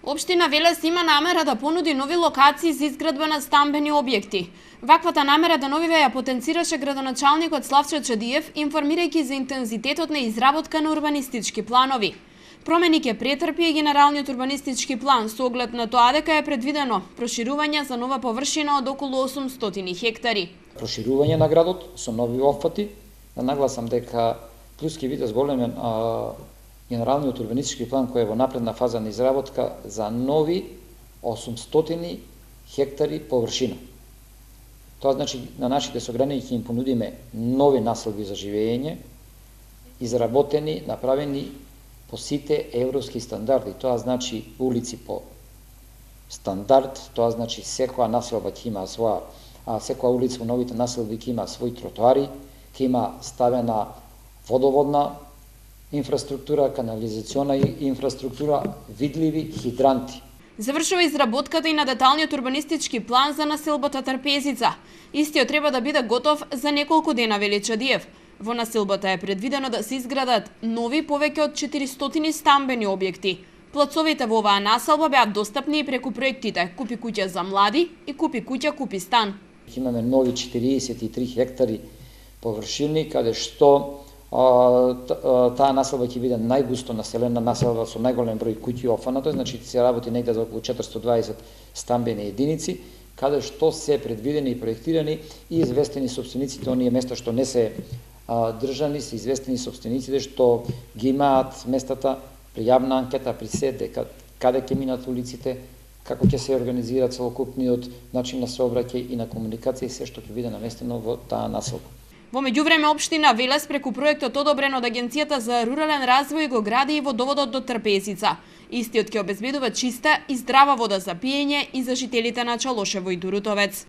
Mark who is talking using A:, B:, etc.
A: Општина Велес има намера да понуди нови локации за изградба на стамбени објекти. Ваквата намера да новиве ја потенцираше градоначалникот Славчо Чадиев, информирајќи за интензитетот на изработка на урбанистички планови. Промени ќе претрпи и генералниот урбанистички план со оглед на тоа дека е предвидено проширување за нова површина од околу 800 хектари.
B: Проширување на градот со нови опфати, да нагласам дека плюс ќе биде зголемен генералниот урбанистички план кој е во напредна фаза на изработка за нови 800 хектари површина. Тоа значи на нашите сограѓани ќе им понудиме нови населби за живење, изработени, направени по сите европски стандарди. Тоа значи улици по стандард, тоа значи секоја населба ќе има своја, секоја улица во новите населби ќе има своји тротоари, ќе има ставена водоводна инфраструктура, канализациона инфраструктура, видливи хидранти.
A: Завршува изработката и на деталниот урбанистички план за населбата Трпезица. Истиот треба да биде готов за неколку дена, вели Чадиев. Во населбата е предвидено да се изградат нови повеќе од 400 стамбени објекти. Плацовите во оваа населба беа достапни и преку проектите Купи куќа за млади и Купи куќа, купи стан.
B: Имаме нови 43 хектари површини, каде што таа населба ќе биде најгусто населена населба со најголем број куќи офанато, значи се работи негде за околу 420 стамбени единици, каде што се предвидени и проектирани и известени собствениците, оние места што не се држани, се известени собствениците што ги имаат местата при јавна анкета, при се, дека каде ќе минат улиците, како ќе се организира целокупниот начин на сообраќај и на комуникација и се што ќе биде наместено во таа населба.
A: Во меѓувреме општина Велес преку проектот одобрен од Агенцијата за рурален развој го гради и водоводот до Трпезица. Истиот ќе обезбедува чиста и здрава вода за пиење и за жителите на Чалошево и Дурутовец.